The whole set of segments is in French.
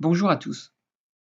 Bonjour à tous.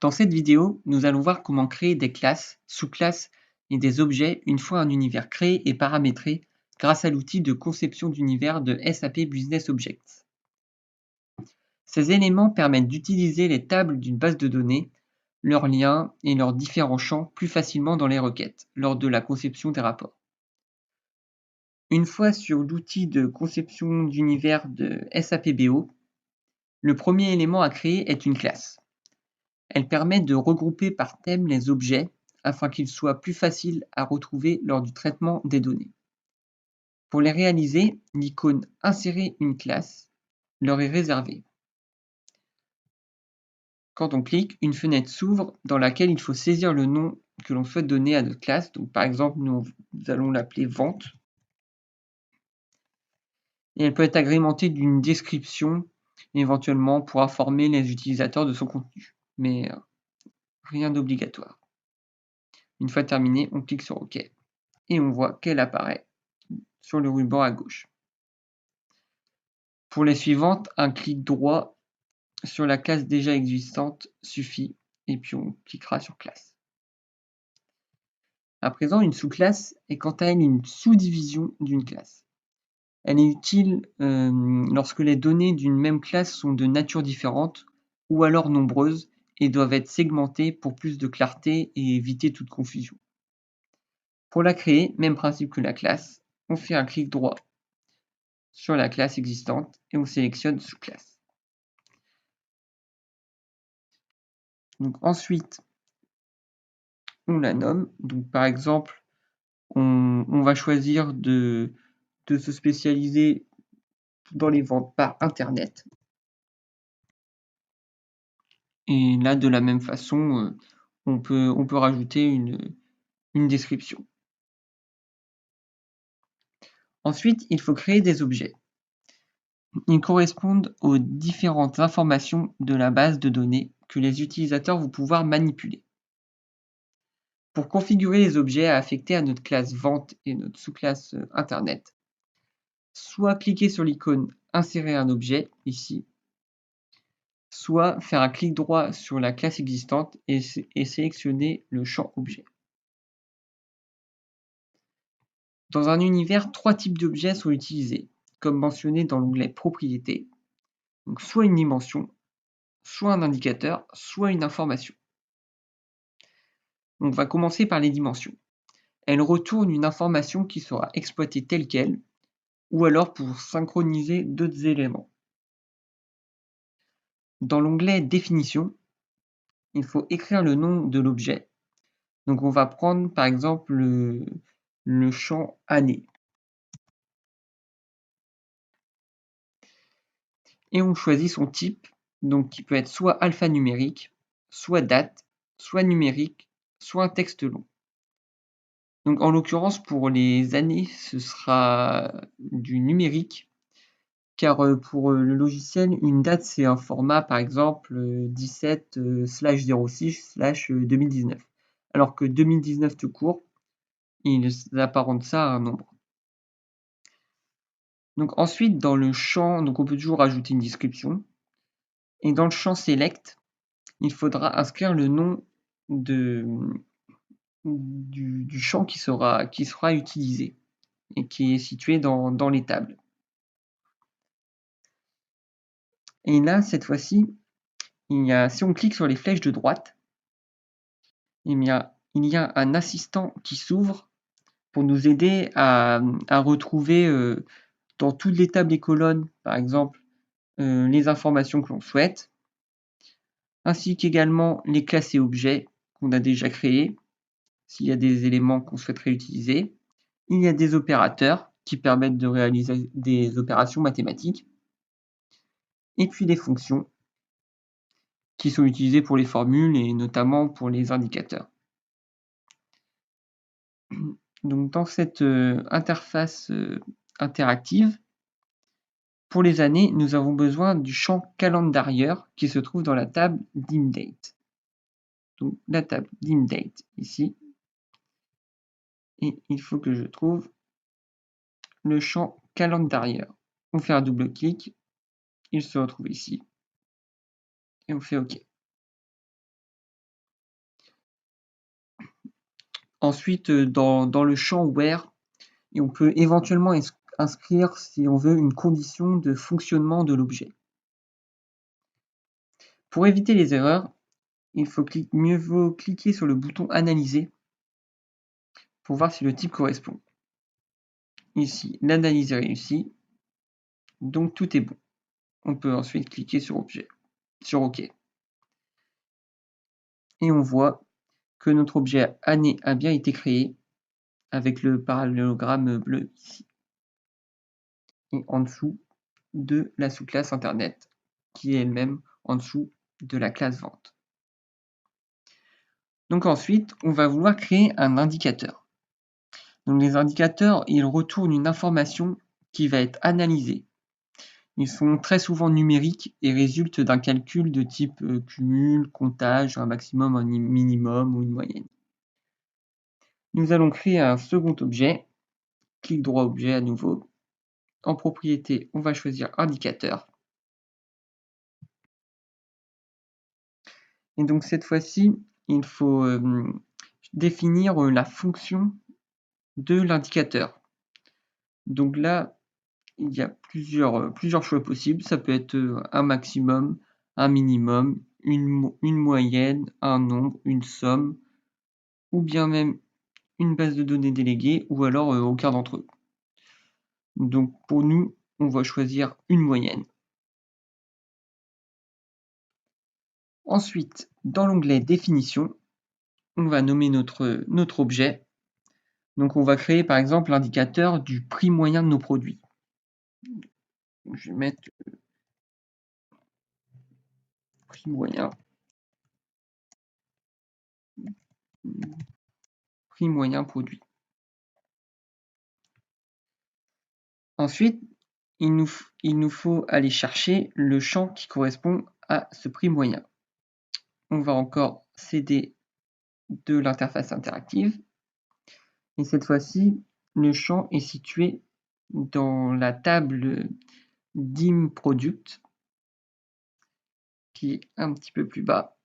Dans cette vidéo, nous allons voir comment créer des classes, sous-classes et des objets une fois un univers créé et paramétré grâce à l'outil de conception d'univers de SAP Business Objects. Ces éléments permettent d'utiliser les tables d'une base de données, leurs liens et leurs différents champs plus facilement dans les requêtes lors de la conception des rapports. Une fois sur l'outil de conception d'univers de SAP BO, le premier élément à créer est une classe. Elle permet de regrouper par thème les objets afin qu'ils soient plus faciles à retrouver lors du traitement des données. Pour les réaliser, l'icône Insérer une classe leur est réservée. Quand on clique, une fenêtre s'ouvre dans laquelle il faut saisir le nom que l'on souhaite donner à notre classe. Donc, par exemple, nous allons l'appeler Vente. Et elle peut être agrémentée d'une description, éventuellement pour informer les utilisateurs de son contenu. Mais rien d'obligatoire. Une fois terminé, on clique sur OK et on voit qu'elle apparaît sur le ruban à gauche. Pour les suivantes, un clic droit sur la classe déjà existante suffit et puis on cliquera sur classe. À présent, une sous-classe est quant à elle une sous-division d'une classe. Elle est utile lorsque les données d'une même classe sont de nature différente ou alors nombreuses et doivent être segmentées pour plus de clarté et éviter toute confusion. Pour la créer, même principe que la classe, on fait un clic droit sur la classe existante et on sélectionne sous-classe. Donc ensuite, on la nomme. Donc par exemple, on va choisir de se spécialiser dans les ventes par internet. Et là, de la même façon, on peut rajouter une description. Ensuite, il faut créer des objets. Ils correspondent aux différentes informations de la base de données que les utilisateurs vont pouvoir manipuler. Pour configurer les objets à affecter à notre classe vente et notre sous-classe internet, soit cliquer sur l'icône Insérer un objet ici, soit faire un clic droit sur la classe existante et sélectionner le champ objet. Dans un univers, 3 types d'objets sont utilisés, comme mentionné dans l'onglet Propriétés, donc soit une dimension, soit un indicateur, soit une information. On va commencer par les dimensions. Elles retournent une information qui sera exploitée telle qu'elle, ou alors pour synchroniser d'autres éléments. Dans l'onglet Définition, il faut écrire le nom de l'objet. Donc on va prendre par exemple le champ année. Et on choisit son type, donc qui peut être soit alphanumérique, soit date, soit numérique, soit un texte long. Donc en l'occurrence pour les années, ce sera du numérique, car pour le logiciel, une date c'est un format par exemple 17/06/2019, alors que 2019 tout court, il apparente ça à un nombre. Donc ensuite dans le champ, donc on peut toujours ajouter une description, et dans le champ select, il faudra inscrire le nom du champ qui sera utilisé et qui est situé dans les tables. Et là, cette fois-ci, si on clique sur les flèches de droite, il y a un assistant qui s'ouvre pour nous aider à retrouver dans toutes les tables et colonnes, par exemple, les informations que l'on souhaite, ainsi qu'également les classes et objets qu'on a déjà créés, s'il y a des éléments qu'on souhaiterait utiliser. Il y a des opérateurs qui permettent de réaliser des opérations mathématiques. Et puis les fonctions qui sont utilisées pour les formules et notamment pour les indicateurs. Donc dans cette interface interactive, pour les années, nous avons besoin du champ calendarieur qui se trouve dans la table d'ImDate. Donc la table d'ImDate ici. Et il faut que je trouve le champ calendarieur. On fait un double clic, il se retrouve ici. Et on fait OK. Ensuite, dans le champ where, et on peut éventuellement inscrire, si on veut, une condition de fonctionnement de l'objet. Pour éviter les erreurs, mieux vaut cliquer sur le bouton Analyser pour voir si le type correspond. Ici, l'analyse est réussie, donc tout est bon. On peut ensuite cliquer sur OK. Et on voit que notre objet année a bien été créé avec le parallélogramme bleu ici. Et en dessous de la sous-classe Internet, qui est elle-même en dessous de la classe vente. Donc ensuite, on va vouloir créer un indicateur. Donc les indicateurs, ils retournent une information qui va être analysée. Ils sont très souvent numériques et résultent d'un calcul de type cumul, comptage, un maximum, un minimum ou une moyenne. Nous allons créer un second objet. Clic droit objet à nouveau. En propriété, on va choisir indicateur. Et donc cette fois-ci, il faut définir la fonction de l'indicateur. Donc là, il y a plusieurs choix possibles. Ça peut être un maximum, un minimum, une moyenne, un nombre, une somme, ou bien même une base de données déléguée, ou alors aucun d'entre eux. Donc pour nous, on va choisir une moyenne. Ensuite, dans l'onglet Définition, on va nommer notre objet. Donc on va créer par exemple l'indicateur du prix moyen de nos produits. Je vais mettre prix moyen produit. Ensuite, il nous faut aller chercher le champ qui correspond à ce prix moyen. On va encore céder de l'interface interactive. Et cette fois-ci, le champ est situé dans la table dim product, qui est un petit peu plus bas.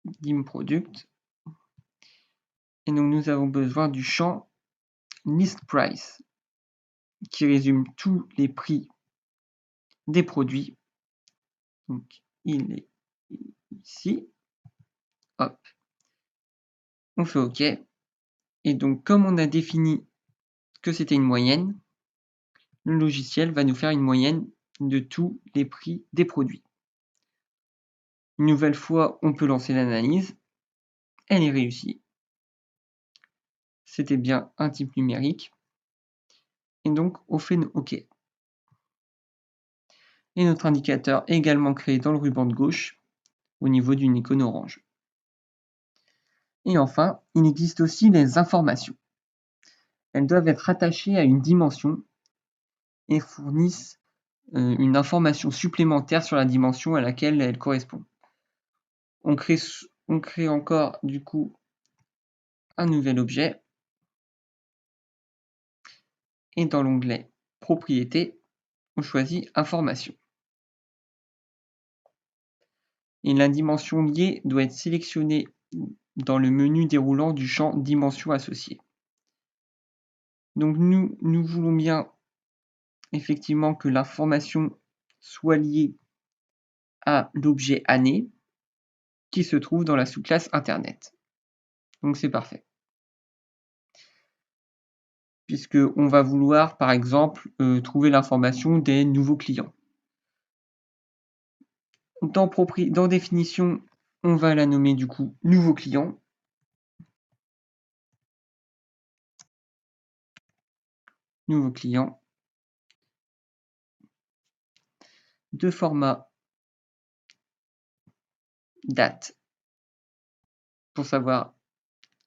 Dim product. Et donc nous avons besoin du champ list price, qui résume tous les prix des produits. Donc il est ici. Hop. On fait OK. Et donc comme on a défini que c'était une moyenne, le logiciel va nous faire une moyenne de tous les prix des produits. Une nouvelle fois, on peut lancer l'analyse. Elle est réussie. C'était bien un type numérique. Et donc, on fait OK. Et notre indicateur est également créé dans le ruban de gauche, au niveau d'une icône orange. Et enfin, il existe aussi les informations. Elles doivent être rattachées à une dimension et fournissent une information supplémentaire sur la dimension à laquelle elles correspondent. On crée encore du coup un nouvel objet et dans l'onglet Propriétés, on choisit Information. Et la dimension liée doit être sélectionnée dans le menu déroulant du champ Dimension associée. Donc nous voulons bien effectivement que l'information soit liée à l'objet année qui se trouve dans la sous-classe Internet. Donc c'est parfait. Puisqu'on va vouloir, par exemple, trouver l'information des nouveaux clients. Dans Définition, on va la nommer du coup Nouveau client. Nouveau client. De format date pour savoir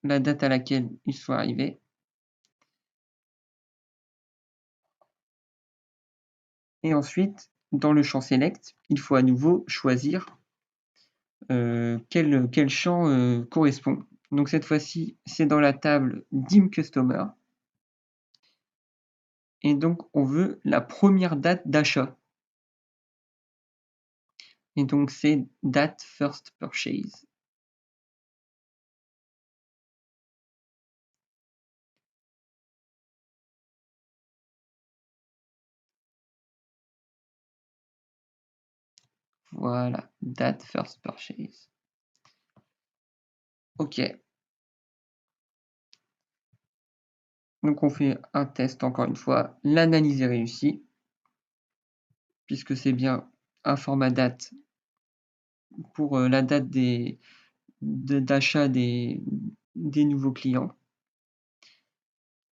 la date à laquelle ils sont arrivés. Et ensuite, dans le champ Select, il faut à nouveau choisir quel champ correspond. Donc cette fois-ci, c'est dans la table Dim Customer. Et donc, on veut la première date d'achat. Et donc, c'est Date First Purchase. Voilà, date first purchase. OK. Donc on fait un test encore une fois. L'analyse est réussie, puisque c'est bien un format date pour la date d'achat des nouveaux clients.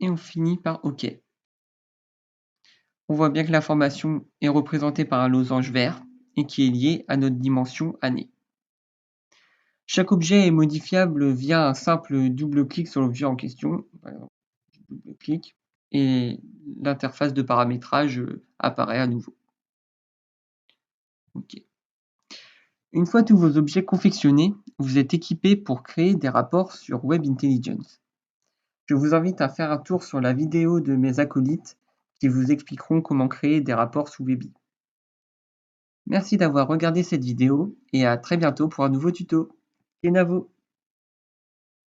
Et on finit par OK. On voit bien que l'information est représentée par un losange vert et qui est lié à notre dimension année. Chaque objet est modifiable via un simple double-clic sur l'objet en question. Par exemple, je double-clique et l'interface de paramétrage apparaît à nouveau. OK. Une fois tous vos objets confectionnés, vous êtes équipé pour créer des rapports sur Web Intelligence. Je vous invite à faire un tour sur la vidéo de mes acolytes qui vous expliqueront comment créer des rapports sous Webi. Merci d'avoir regardé cette vidéo et à très bientôt pour un nouveau tuto. Kenavo!